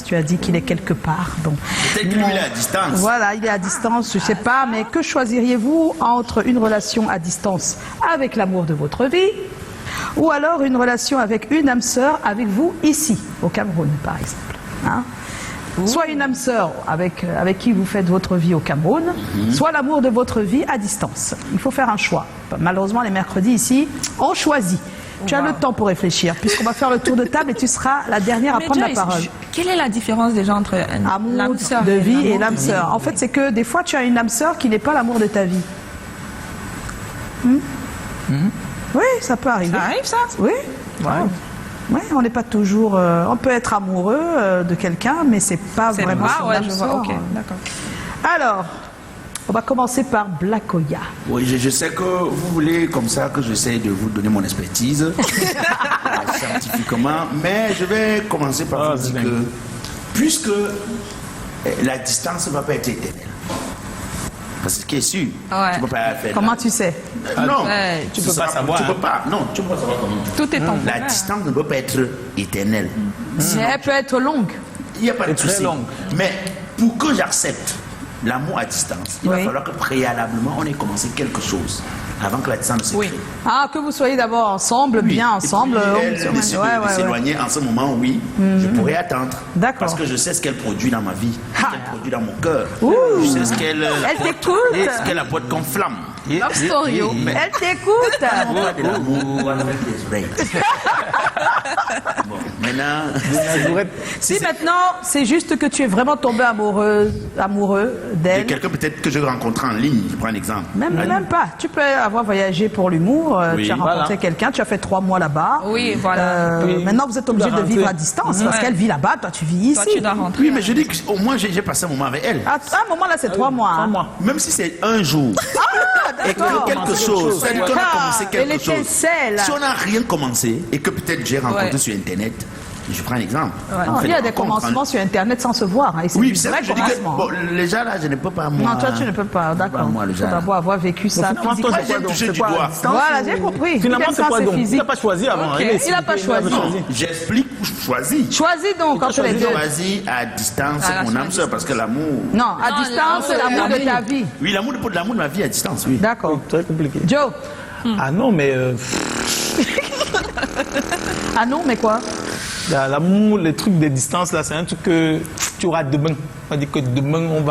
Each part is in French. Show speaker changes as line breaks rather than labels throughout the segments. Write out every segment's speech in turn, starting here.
Tu as dit qu'il est quelque part.
Peut-être que lui, il est à distance.
Voilà, il est à distance, je ne sais pas, mais que choisiriez-vous entre une relation à distance avec l'amour de votre vie ou alors une relation avec une âme sœur avec vous ici, au Cameroun, par exemple, hein? Soit une âme sœur avec qui vous faites votre vie au Cameroun, soit l'amour de votre vie à distance. Il faut faire un choix. Malheureusement, les mercredis ici, on choisit. Tu as le temps pour réfléchir, puisqu'on va faire le tour de table et tu seras la dernière à prendre la parole.
Quelle est la différence déjà entre
l'amour de vie et l'âme sœur? En fait, c'est que des fois, tu as une âme sœur qui n'est pas l'amour de ta vie. Oui, ça peut arriver.
Ça arrive, ça?
Oui. Ouais, on n'est pas toujours... on peut être amoureux de quelqu'un, mais c'est pas vraiment son âme sœur.
Ok, d'accord.
Alors... on va commencer par Blakoya.
Oui, je sais que vous voulez comme ça que j'essaie de vous donner mon expertise scientifiquement, mais je vais commencer par vous dire que puisque la distance ne va pas être éternelle, parce que ce qui est sûr, tu peux pas faire.
Comment tu sais?
Non,
tu peux pas savoir.
Tu peux pas. Non, tu peux pas savoir comment.
Tout est temporaire.
La distance ne peut pas être éternelle.
Elle peut être longue.
Il n'y a pas de souci.
Très longue.
Mais pour que j'accepte l'amour à distance, il va falloir que préalablement on ait commencé quelque chose avant que la distance se crée.
Ah, que vous soyez d'abord ensemble, bien ensemble.
Elle décide de s'éloigner en ce moment, oui, je pourrais attendre.
D'accord.
Parce que je sais ce qu'elle produit dans ma vie, ce qu'elle produit dans mon cœur. Je sais ce qu'elle
t'écoute.
ce qu'elle apporte comme flamme.
Love story.
Elle t'écoute.
Pas de l'amour avec les oreilles. Bon, maintenant...
Si maintenant, c'est juste que tu es vraiment tombé amoureux d'elle.
Quelqu'un peut-être que je rencontre en ligne, je prends un exemple.
Même pas. Tu peux avoir voyagé pour l'humour, tu as rencontré quelqu'un, tu as fait 3 mois là-bas.
Oui, voilà.
Maintenant, vous êtes obligé de vivre à distance parce qu'elle vit là-bas, toi tu vis ici.
Toi, tu dois rentrer.
Oui, mais je dis qu'au moins j'ai passé un moment avec elle.
À un moment là, c'est 3 mois.
3 mois.
Même si c'est un jour. Et que quelque chose, c'est-à-dire qu'on a commencé quelque chose. Si on n'a rien commencé et que peut-être j'ai rencontré sur Internet, je prends un exemple.
Il y a des commencements sur Internet sans se voir. Hein,
oui, c'est vrai que je dis que bon, déjà là, je ne peux pas moi.
Non, toi tu ne peux pas, d'accord. Il faut d'abord avoir vécu ça.
Moi, j'ai touché du doigt.
Voilà, j'ai compris.
Finalement, c'est quoi donc? Il n'a pas choisi avant.
Il n'a pas choisi.
J'explique où je choisis.
Choisis donc entre les deux.
Je choisis à distance mon âme sœur parce que l'amour.
Non, à distance, c'est l'amour de ta vie.
Oui, l'amour de ma vie à distance, oui.
D'accord.
Très compliqué.
Joe.
Ah non, mais.
Ah non, mais quoi?
L'amour, les trucs de distance, là, c'est un truc que tu auras demain. On va dire que demain,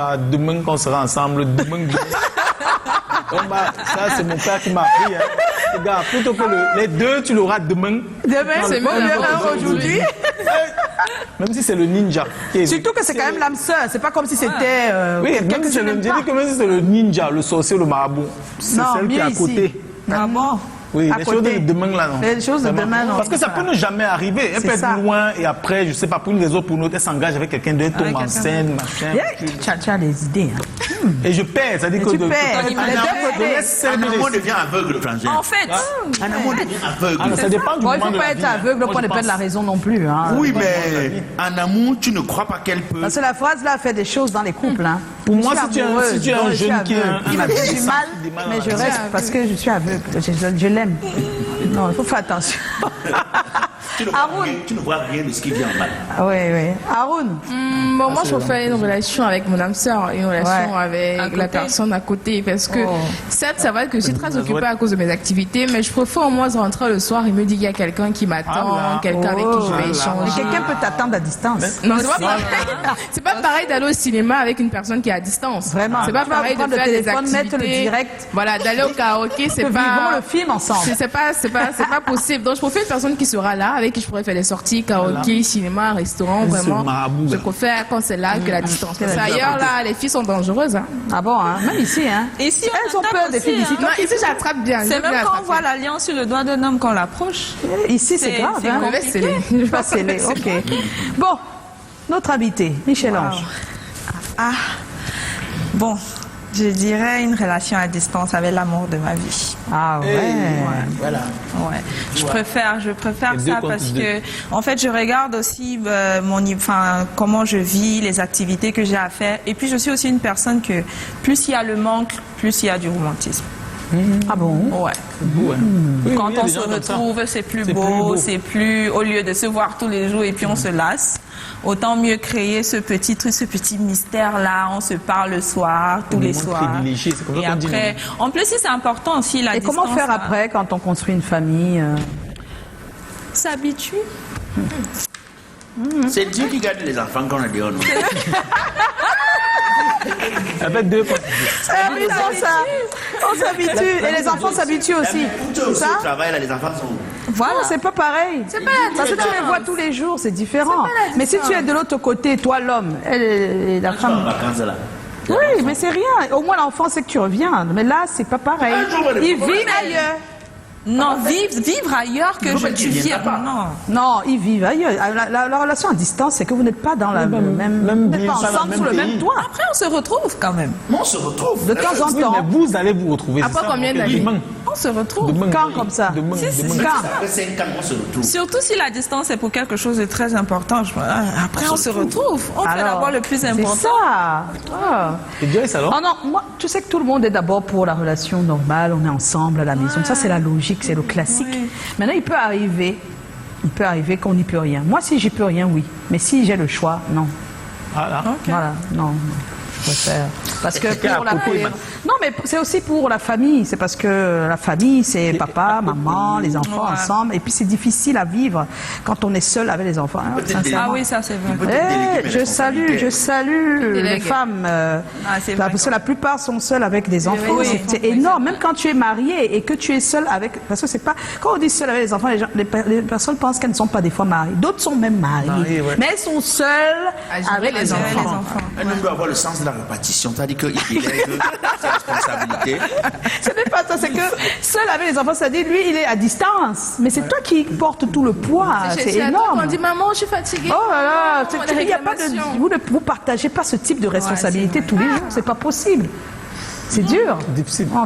quand on sera ensemble, ça, c'est mon père qui m'a appris. Hein. Regarde, plutôt que les deux, tu l'auras demain.
Demain, c'est mieux aujourd'hui.
Même si c'est le ninja.
Surtout que c'est quand même l'âme sœur, c'est pas comme si c'était.
Oui, même si c'est le ninja, le sorcier, le marabout. C'est celle qui est à côté.
Ah bon?
Oui, les choses de demain là, non.
Les choses de demain, non.
Parce que ça peut ne jamais arriver. Elle peut être loin et après, je sais pas, pour une raison ou pour une autre, elle s'engage avec quelqu'un d'autre, tombe enceinte, machin.
Tu as les idées. Hein.
Et je perds, c'est-à-dire que.
Tu perds.
Un amour devient aveugle, Frangin.
En fait,
un amour devient aveugle.
Ça dépend du moment.
Il ne faut pas être aveugle pour ne pas de la raison non plus. Hein.
Oui, mais en amour, tu ne crois pas qu'elle peut.
Parce que la phrase là fait des choses dans les couples. Hein.
Pour moi, si tu es un jeune qui a
du mal, mais je reste parce que je suis aveugle. Je l'aime. Non, il faut faire attention.
Tu ne vois rien de ce qui vient en mal.
Oui. Haroun.
Bon, moi, je préfère une relation avec mon âme sœur, une relation avec la personne à côté. Parce que, certes, ça va que je suis très occupée à cause de mes activités, mais je préfère au moins rentrer le soir et me dire qu'il y a quelqu'un qui m'attend, quelqu'un avec qui je vais échanger.
Quelqu'un peut t'attendre à distance.
Non, c'est pas pareil. C'est pas pareil d'aller au cinéma avec une personne qui est à distance.
Vraiment.
C'est pas pareil de faire des activités.
Mettre le direct.
Voilà, d'aller au karaoké, c'est pas.
Vivons le film ensemble.
C'est pas possible. Donc, je préfère une personne qui sera là, avec qui je pourrais faire des sorties, karaoké, cinéma, restaurant, vraiment. Je préfère quand c'est là que la distance. Parce qu'ailleurs, là, les filles sont dangereuses. Hein.
Ah bon, hein? Même ici, hein?
Ici,
elles ont peur des filles d'ici.
Non, ici, j'attrape bien.
C'est même quand on voit l'alliance sur le doigt d'un homme qu'on l'approche.
Ici, c'est grave.
C'est compliqué.
Je vais pas sceller. Ok. Bon, notre invité, Michel-Ange.
Ah, bon. Je dirais une relation à distance avec l'amour de ma vie.
Ah ouais.
Voilà.
Ouais. Je préfère ça parce que, en fait, je regarde aussi comment je vis, les activités que j'ai à faire. Et puis, je suis aussi une personne que plus il y a le manque, plus il y a du romantisme.
Ah bon?
Ouais. Quand on se retrouve, c'est plus beau, c'est plus, au lieu de se voir tous les jours et puis on se lasse. autant mieux créer ce petit truc, ce petit mystère-là. On se parle le soir, tous les soirs. Et après, en plus, c'est important aussi la distance.
Et comment faire après quand on construit une famille
S'habitue.
C'est Dieu qui garde les enfants qu'on a dit.
Avec deux
ça. On s'habitue. Et les enfants s'habituent aussi.
Ça au travail, là, les enfants sont...
Voilà, c'est pas pareil. Parce que tu les vois tous les jours, c'est différent. Mais si tu es de l'autre côté, toi l'homme, elle et la femme. Oui, mais c'est rien. Au moins l'enfant sait que tu reviens. Mais là, c'est pas pareil. Ils vivent ailleurs.
Non, vivre ailleurs que tu vis.
Non, ils vivent ailleurs. La relation à distance, c'est que vous n'êtes pas dans la même
ville,
pas ensemble sous le même toit.
Après, on se retrouve quand même.
On se retrouve.
De temps en temps.
Mais vous allez vous retrouver.
Après combien d'années?
On se retrouve.
Quand comme ça?
Après 5 ans, on se retrouve.
Surtout si la distance est pour quelque chose de très important. Après, on se retrouve. On fait d'abord le plus important.
C'est ça.
Et Joyce, alors?
Oh non, moi, tu sais que tout le monde est d'abord pour la relation normale. On est ensemble à la maison. Ça, c'est la logique, c'est le classique. Oui. Maintenant, il peut arriver qu'on n'y peut rien. Moi, si j'y peux rien, oui. Mais si j'ai le choix, non.
Voilà.
Voilà, non. Je préfère. Parce que pour la non, mais c'est aussi pour la famille. C'est parce que la famille, c'est papa, maman, les enfants ensemble. Et puis c'est difficile à vivre quand on est seul avec les enfants.
Ah oui, ça c'est vrai.
Je salue les femmes. Parce que la plupart sont seules avec des enfants. Oui, c'est énorme. Même quand tu es marié et que tu es seul avec... Parce que c'est pas... Quand on dit seul avec les enfants, les personnes pensent qu'elles ne sont pas des fois mariées. D'autres sont même mariées. Mais elles sont seules avec les enfants.
Elles doivent avoir le sens de la répartition. C'est-à-dire qu'il délègue sa responsabilité.
Ce n'est pas ça, c'est que seul avec les enfants, c'est-à-dire lui, il est à distance. Mais c'est toi qui portes tout le poids. C'est énorme.
On dit maman, je suis fatiguée.
Oh là là, il y a pas de, vous ne vous partagez pas ce type de responsabilité tous les jours. C'est pas possible. C'est dur.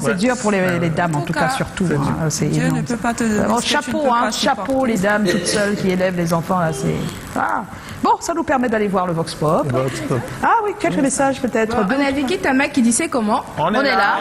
C'est dur pour les dames, en tout cas, surtout. C'est
Dieu
énorme.
ne peut pas te donner
chapeau, les dames toutes seules qui élèvent les enfants. Là, bon, ça nous permet d'aller voir le Vox Pop. Ah oui, quelques messages peut-être.
On a Vicky Tama qui disait comment
on est là.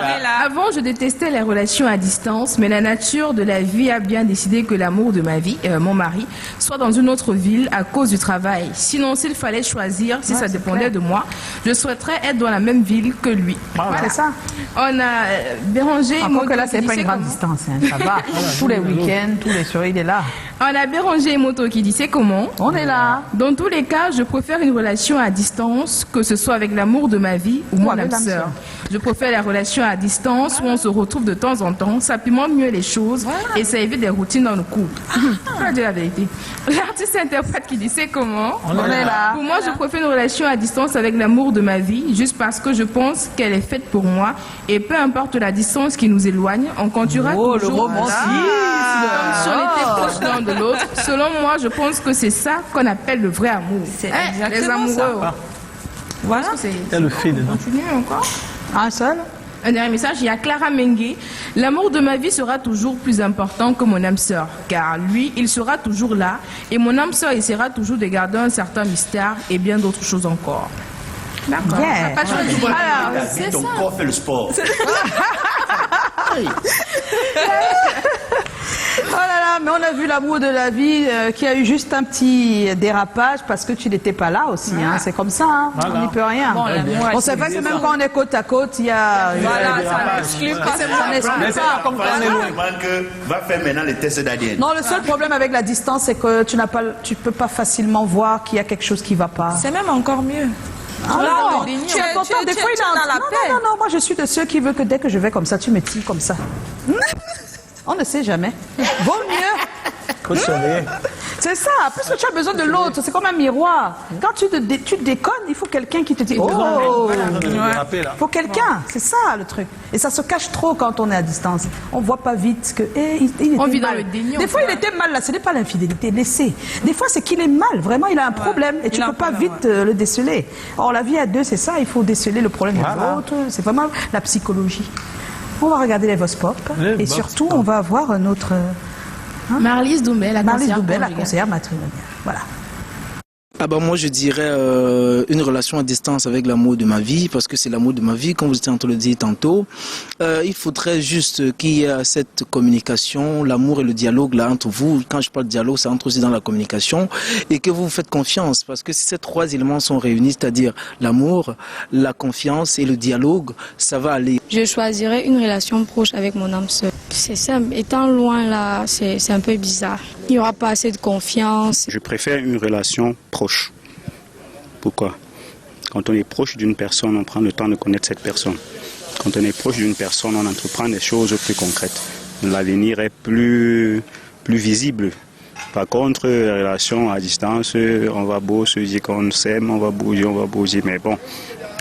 Avant, je détestais les relations à distance, mais la nature de la vie a bien décidé que l'amour de ma vie, mon mari, soit dans une autre ville à cause du travail. Sinon, s'il fallait choisir, si ça dépendait de moi, je souhaiterais être dans la même ville que lui.
Voilà. C'est ça.
On a Béranger
Emoto. Que là, c'est pas une grande distance, ça va. Tous les week-ends, tous les soirs, il est là.
On a Béranger Emoto qui dit c'est comment
on est là.
Dans tous les cas, je préfère une relation à distance, que ce soit avec l'amour de ma vie ou mon âme sœur. Je préfère la relation à distance où on se retrouve de temps en temps, ça pimente mieux les choses et ça évite des routines dans le couple. Je vais dire la vérité. L'artiste interprète qui dit c'est comment
on est là.
Pour moi, je préfère une relation à distance avec l'amour de ma vie, juste parce que je pense qu'elle est faite pour moi et peu importe la distance qui nous éloigne, on continuera toujours.
Le romantisme.
Si on était proche l'un de l'autre, selon moi, je pense que c'est ça qu'on appelle le vrai amour.
C'est
les amoureux.
Voilà.
C'est le fait de
continuer encore.
Un seul.
Un dernier message, il y a Clara Mengue. L'amour de ma vie sera toujours plus important que mon âme sœur, car lui, il sera toujours là, et mon âme sœur essaiera toujours de garder un certain mystère et bien d'autres choses encore. D'accord.
Yeah.
Alors, c'est ton corps fait le sport.
Oh là là, mais on a vu l'amour de la vie qui a eu juste un petit dérapage parce que tu n'étais pas là aussi. Hein. C'est comme ça, hein. On n'y peut rien. Bon, on sait pas que même quand on est côte à côte, il y a...
Voilà, ça n'exclut pas.
Mais c'est pas comme va faire maintenant les tests d'ADN.
Non, le seul problème avec la distance, c'est que tu peux pas facilement voir qu'il y a quelque chose qui va pas.
C'est même encore mieux.
Ah non, tu es content, des fois il est dans la paix. Non, moi je suis de ceux qui veulent que dès que je vais comme ça, tu me tires comme ça. On ne sait jamais. Vaut mieux.
Faut surveiller.
C'est ça, parce que tu as besoin de l'autre, c'est comme un miroir. Quand tu déconnes, il faut quelqu'un qui te dit « Oh !» Il faut quelqu'un, c'est ça le truc. Et ça se cache trop quand on est à distance. On ne voit pas vite que il
on
était
vit
mal.
dans le déni.
Des fois, il était mal là, ce n'est pas l'infidélité, laissez. Des fois, c'est qu'il est mal, vraiment, il a un problème et tu ne peux pas vite le déceler. Or, la vie à deux, c'est ça, il faut déceler le problème de l'autre. C'est vraiment la psychologie. On va regarder les Vox Pop et surtout, on va avoir notre...
Marlise Doumbé, la conseillère
matrimoniale. Voilà.
Ah bah moi je dirais une relation à distance avec l'amour de ma vie, parce que c'est l'amour de ma vie, comme vous étiez en train de le dire tantôt. Il faudrait juste qu'il y ait cette communication, l'amour et le dialogue là entre vous. Quand je parle de dialogue, ça entre aussi dans la communication, et que vous vous faites confiance, parce que si ces trois éléments sont réunis, c'est-à-dire l'amour, la confiance et le dialogue, ça va aller.
Je choisirais une relation proche avec mon âme sœur. C'est simple, étant loin là, c'est un peu bizarre. Il n'y aura pas assez de confiance.
Je préfère une relation proche. Pourquoi? Quand on est proche d'une personne, on prend le temps de connaître cette personne. Quand on est proche d'une personne, on entreprend des choses plus concrètes. L'avenir est plus visible. Par contre, les relations à distance, on va beau se dire qu'on s'aime, on va bouger, mais bon,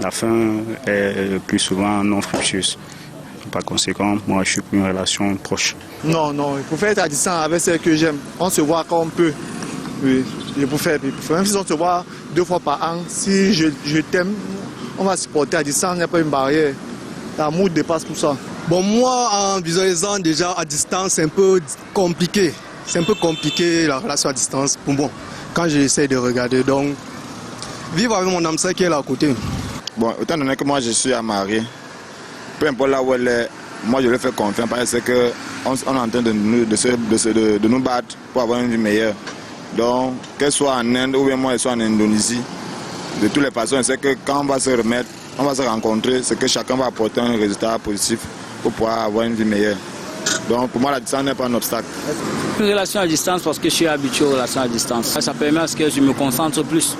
la fin est plus souvent non fructueuse. Par conséquent, moi je suis pour une relation proche.
Non, il faut faire être à distance avec celle que j'aime. On se voit quand on peut. Oui, il faut faire. Même si on se voit 2 fois par an, si je t'aime, on va supporter à distance, il n'y a pas une barrière. L'amour dépasse tout ça.
Bon, moi, en visualisant déjà à distance, c'est un peu compliqué. C'est un peu compliqué la relation à distance pour moi, quand j'essaie de regarder. Donc, vivre avec mon âme sœur qui est là à côté.
Bon, étant donné que moi je suis à marier, peu importe là où elle est, moi je lui fais confiance parce qu'on est en train de nous battre pour avoir une vie meilleure. Donc, qu'elle soit en Inde ou bien moi je sois en Indonésie, de toutes les façons, c'est que quand on va se remettre, on va se rencontrer, c'est que chacun va apporter un résultat positif pour pouvoir avoir une vie meilleure. Donc pour moi la distance n'est pas un obstacle.
Une relation à distance parce que je suis habitué aux relations à distance. Ça permet à ce que je me concentre plus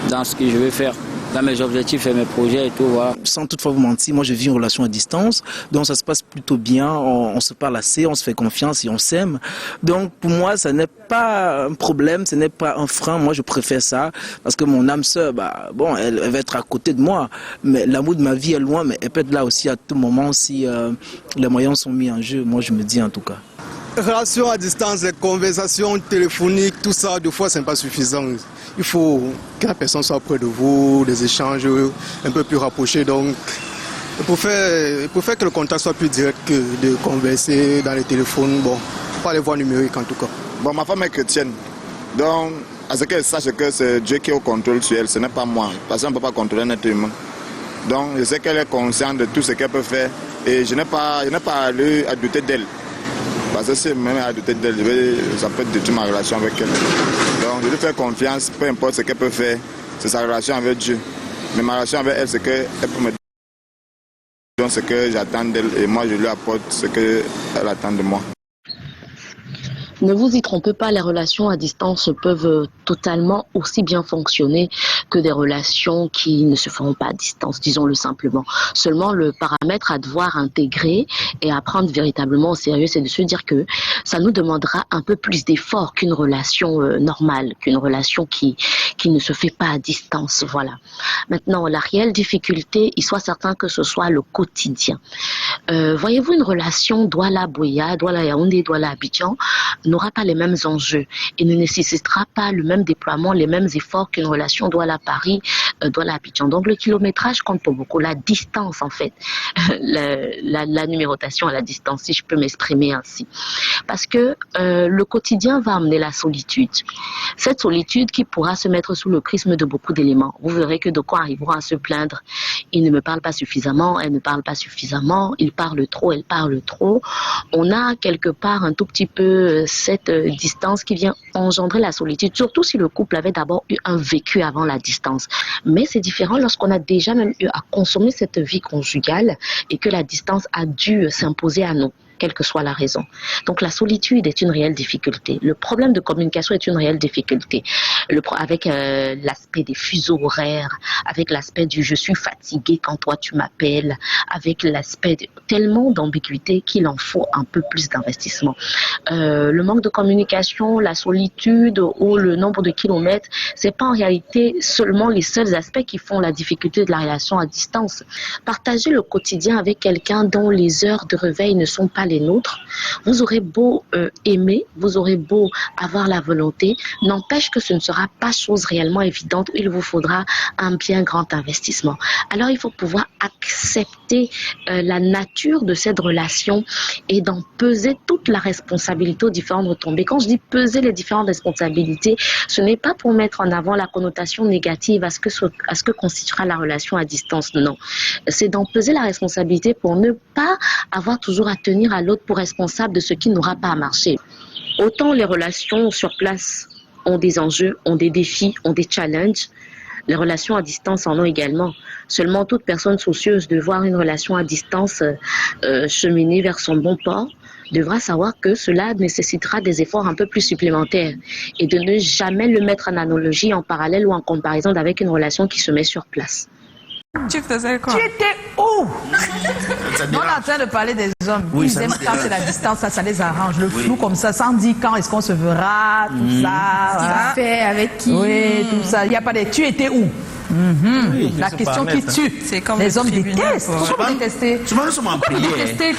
dans ce que je vais faire, dans mes objectifs et mes projets et tout. Voilà.
Sans toutefois vous mentir, moi je vis une relation à distance, donc ça se passe plutôt bien, on se parle assez, on se fait confiance et on s'aime. Donc pour moi ça n'est pas un problème, ce n'est pas un frein, moi je préfère ça, parce que mon âme sœur, bon, elle va être à côté de moi, mais l'amour de ma vie est loin, mais elle peut être là aussi à tout moment si les moyens sont mis en jeu, moi je me dis en tout cas.
Relation à distance, les conversations téléphoniques, tout ça, deux fois, ce n'est pas suffisant. Il faut que la personne soit près de vous, des échanges un peu plus rapprochés. Donc, pour faire que le contact soit plus direct que de converser dans les téléphones, bon, pas les voies numériques en tout cas.
Bon, ma femme est chrétienne, donc à ce qu'elle sache que c'est Dieu qui est au contrôle sur elle, ce n'est pas moi, parce qu'on ne peut pas contrôler un être humain. Donc, je sais qu'elle est consciente de tout ce qu'elle peut faire et je n'ai pas à douter d'elle. Parce que si même à douter d'elle, ça peut détruire ma relation avec elle. Donc je lui fais confiance, peu importe ce qu'elle peut faire, c'est sa relation avec Dieu. Mais ma relation avec elle, c'est qu'elle peut me donner ce que j'attends d'elle et moi je lui apporte ce qu'elle attend de moi.
Ne vous y trompez pas, les relations à distance peuvent totalement aussi bien fonctionner que des relations qui ne se feront pas à distance, disons-le simplement. Seulement, le paramètre à devoir intégrer et à prendre véritablement au sérieux, c'est de se dire que ça nous demandera un peu plus d'efforts qu'une relation normale, qu'une relation qui ne se fait pas à distance. Voilà. Maintenant, la réelle difficulté, il soit certain que ce soit le quotidien. Voyez-vous, une relation Douala-Boya, Douala-Yaoundé, Douala-Abidjan n'aura pas les mêmes enjeux et ne nécessitera pas le même déploiement, les mêmes efforts qu'une relation Douala-Paris, Douala-Abidjan. Donc le kilométrage compte pour beaucoup, la distance en fait, la numérotation à la distance, si je peux m'exprimer ainsi. Parce que le quotidien va amener la solitude. Cette solitude qui pourra se mettre sous le prisme de beaucoup d'éléments. Vous verrez que de quoi arriveront à se plaindre. Il ne me parle pas suffisamment, elle ne parle pas suffisamment, il parle trop, elle parle trop. On a quelque part un tout petit peu cette distance qui vient engendrer la solitude, surtout si le couple avait d'abord eu un vécu avant la distance. Mais c'est différent lorsqu'on a déjà même eu à consommer cette vie conjugale et que la distance a dû s'imposer à nous, quelle que soit la raison. Donc la solitude est une réelle difficulté. Le problème de communication est une réelle difficulté. Avec l'aspect des fuseaux horaires, avec l'aspect du je suis fatigué quand toi tu m'appelles, avec l'aspect tellement d'ambiguïté qu'il en faut un peu plus d'investissement. Le manque de communication, la solitude ou le nombre de kilomètres, c'est pas en réalité seulement les seuls aspects qui font la difficulté de la relation à distance. Partager le quotidien avec quelqu'un dont les heures de réveil ne sont pas les nôtres, vous aurez beau aimer, vous aurez beau avoir la volonté, n'empêche que ce ne sera pas chose réellement évidente. Il vous faudra un bien grand investissement. Alors il faut pouvoir accepter la nature de cette relation et d'en peser toute la responsabilité aux différentes retombées. Quand je dis peser les différentes responsabilités, ce n'est pas pour mettre en avant la connotation négative à ce que constituera la relation à distance, non. C'est d'en peser la responsabilité pour ne pas avoir toujours à tenir à l'autre pour responsable de ce qui n'aura pas à marcher. Autant les relations sur place ont des enjeux, ont des défis, ont des challenges, les relations à distance en ont également. Seulement toute personne soucieuse de voir une relation à distance cheminer vers son bon port devra savoir que cela nécessitera des efforts un peu plus supplémentaires et de ne jamais le mettre en analogie, en parallèle ou en comparaison avec une relation qui se met sur place.
Tu faisais quoi?
Tu étais où? On est en train de parler des hommes.
Oui,
ils aiment quand c'est la distance, ça les arrange. Le flou comme ça, sans dire quand est-ce qu'on se verra, tout ça.
Ce qu'il fait, avec qui.
Oui, tout ça. Il n'y a pas de tu étais où?
Oui,
la question qui tue. Les hommes détestent. Pourquoi vous détestez?
Souvent nous sommes en prière.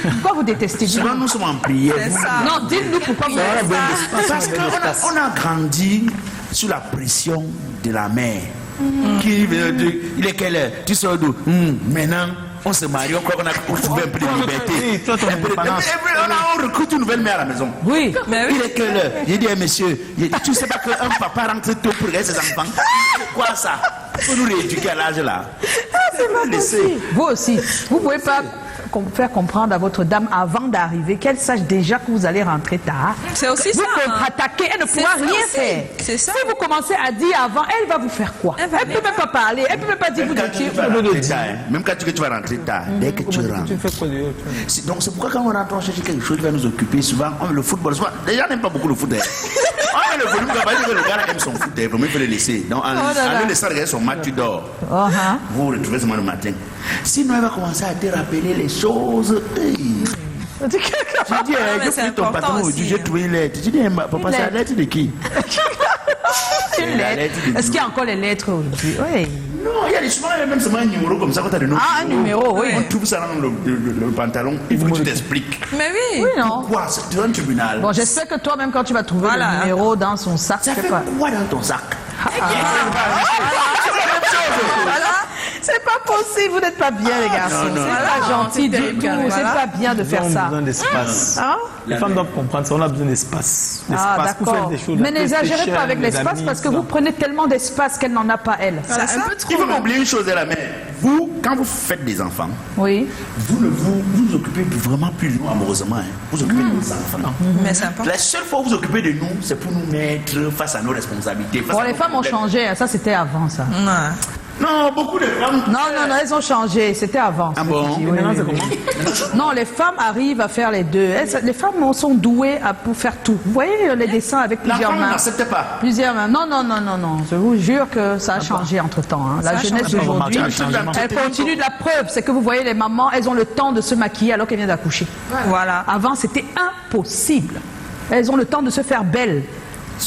Pourquoi vous détestez?
Souvent nous sommes en prière.
Non, dites-nous pourquoi vous détestez.
Parce qu'on a grandi sous la pression de la mère. Qui veut dire, il est quelle heure? Tu sors d'où? Maintenant, on se marie, on croit qu'on a trouvé un peu de liberté. On recrute une nouvelle mère à la maison.
Oui,
mais oui. Il est quelle heure? J'ai dit, monsieur, tu ne sais pas qu'un papa rentre tôt pour regarder ses enfants? C'est quoi ça? Il faut nous rééduquer à l'âge là.
C'est pas possible. Vous aussi, vous ne pouvez pas faire comprendre à votre dame avant d'arriver qu'elle sache déjà que vous allez rentrer tard.
C'est aussi
vous
ça.
Vous contre-attaquer, elle ne pourra rien faire.
C'est ça.
Si vous commencez à dire avant, elle va vous faire quoi? Elle ne peut même pas parler, elle ne peut même pas dire vous étiez.
Même quand tu vas rentrer tard, dès que tu rentres. Donc c'est pourquoi quand on rentre, on cherche quelque chose qui va nous occuper. Souvent, on met le football. Les gens n'aiment pas beaucoup le foot. On met le volume, on va dire que le gars aime son foot. Il faut le laisser. Donc en le laissant regarder son match, tu dors. Vous vous retrouvez seulement le matin. Sinon, elle va commencer à te rappeler les choses. Je dis, je pris ton patron aujourd'hui, j'ai trouvé une lettre. Je dis, papa, c'est la lettre de qui?
Une lettre. Est-ce qu'il y a encore les lettres aujourd'hui? Oui.
Non, il y a souvent même seulement un numéro comme ça quand tu as le nom.
Ah, un numéro, oui.
On trouve ça dans le pantalon. Il faut que tu t'expliques.
Mais oui.
Oui, non.
Pourquoi? C'est un tribunal.
Bon, j'espère que toi-même, quand tu vas trouver le numéro dans son sac,
ça fait quoi dans ton sac?
C'est pas possible, vous n'êtes pas bien, les garçons. C'est pas gentil du tout, c'est pas bien de faire ça.
On a besoin d'espace. Les femmes doivent comprendre ça, on a besoin d'espace.
Ah, d'accord. Mais n'exagérez pas avec l'espace parce que vous prenez tellement d'espace qu'elle n'en a pas, elle.
Il faut oublier une chose, la mère. Vous, quand vous faites des enfants,
oui,
vous occupez vraiment plus de nous amoureusement. Vous occupez de nos enfants.
Mais c'est important.
La seule fois où vous occupez de nous, c'est pour nous mettre face à nos responsabilités.
Bon, les femmes ont changé, ça c'était avant ça.
Non, beaucoup de femmes.
Non, elles ont changé. C'était avant.
Ah bon?
Oui, maintenant, c'est comment? Non, les femmes arrivent à faire les deux. Les femmes sont douées pour faire tout. Vous voyez les dessins avec plusieurs mains.
La femme n'accepte pas.
Plusieurs mains. Non. Je vous jure que ça a changé entre temps. La jeunesse d'aujourd'hui, elle continue de la preuve. C'est que vous voyez les mamans, elles ont le temps de se maquiller alors qu'elles viennent d'accoucher.
Voilà.
Avant, c'était impossible. Elles ont le temps de se faire belles.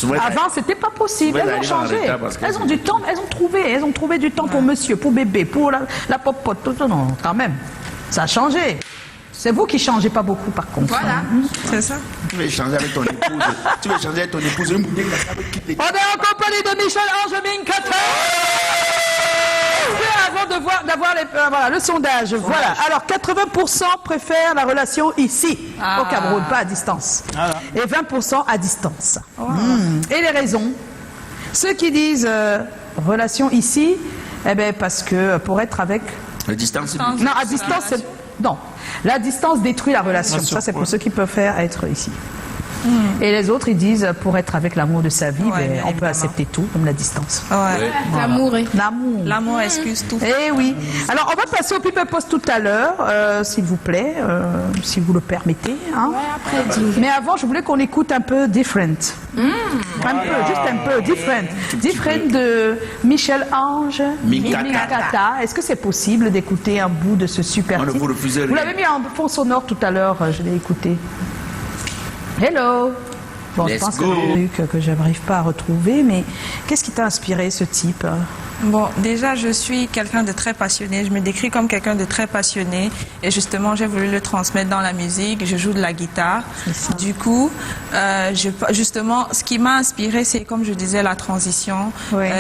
Avant, c'était pas possible. Elles ont changé. Elles ont du temps. Elles ont trouvé du temps pour monsieur, pour bébé, pour la popote. Non, quand même. Ça a changé. C'est vous qui changez pas beaucoup, par contre.
Voilà. C'est ça.
Tu veux échanger avec ton épouse. Tu veux échanger avec ton épouse. On est
en compagnie de Michel-Ange Minkata. Avant d'avoir le sondage. Voilà. Alors, 80% préfèrent la relation ici, au Cameroun, pas à distance. Et 20% à distance. Et les raisons? Ceux qui disent relation ici, parce que pour être avec...
La distance,
non, à distance, c'est... Non. La distance détruit la relation. Ça, c'est pour ceux qui peuvent faire être ici. Et les autres, ils disent, pour être avec l'amour de sa vie, on peut accepter tout, comme la distance.
L'amour.
L'amour excuse tout.
Eh oui. Alors, on va passer au People Post tout à l'heure, s'il vous plaît, si vous le permettez. Hein. Mais avant, je voulais qu'on écoute un peu Different. Juste un peu, Different. Different de Michel-Ange Minkata. Est-ce que c'est possible d'écouter un bout de ce super titre? Vous l'avez mis en fond sonore tout à l'heure, je l'ai écouté. Hello. Bon, je pense que c'est un truc que je n'arrive pas à retrouver, mais qu'est-ce qui t'a inspiré ce type?
Bon, déjà, je suis quelqu'un de très passionné. Je me décris comme quelqu'un de très passionné. Et justement, j'ai voulu le transmettre dans la musique. Je joue de la guitare. Du coup, justement, ce qui m'a inspiré, c'est, comme je disais, la transition,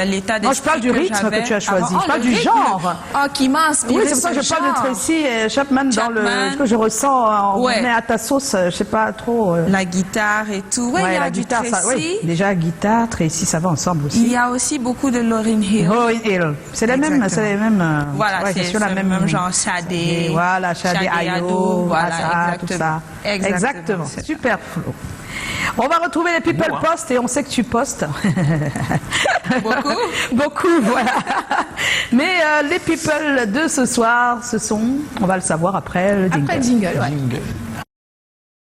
l'état d'esprit.
Moi, je parle du rythme que tu as choisi. Je parle du genre.
Qui m'a inspiré.
Oui, c'est pour ça que je parle de Tracy Chapman dans ce que je ressens. On met à ta sauce, je sais pas trop.
La guitare et tout. Oui, il y a du
guitare,
Tracy.
Déjà, guitare, Tracy, ça va ensemble aussi.
Il y a aussi beaucoup de Lauryn Hill.
C'est les mêmes,
voilà, c'est la même genre Shadé.
Voilà, Shadé, Ayo,
voilà,
tout ça. Exactement. Super Flo. On va retrouver les People Post et on sait que tu postes.
Beaucoup.
Beaucoup, voilà. Mais les People de ce soir, on va le savoir après le jingle.
Après le jingle, ouais.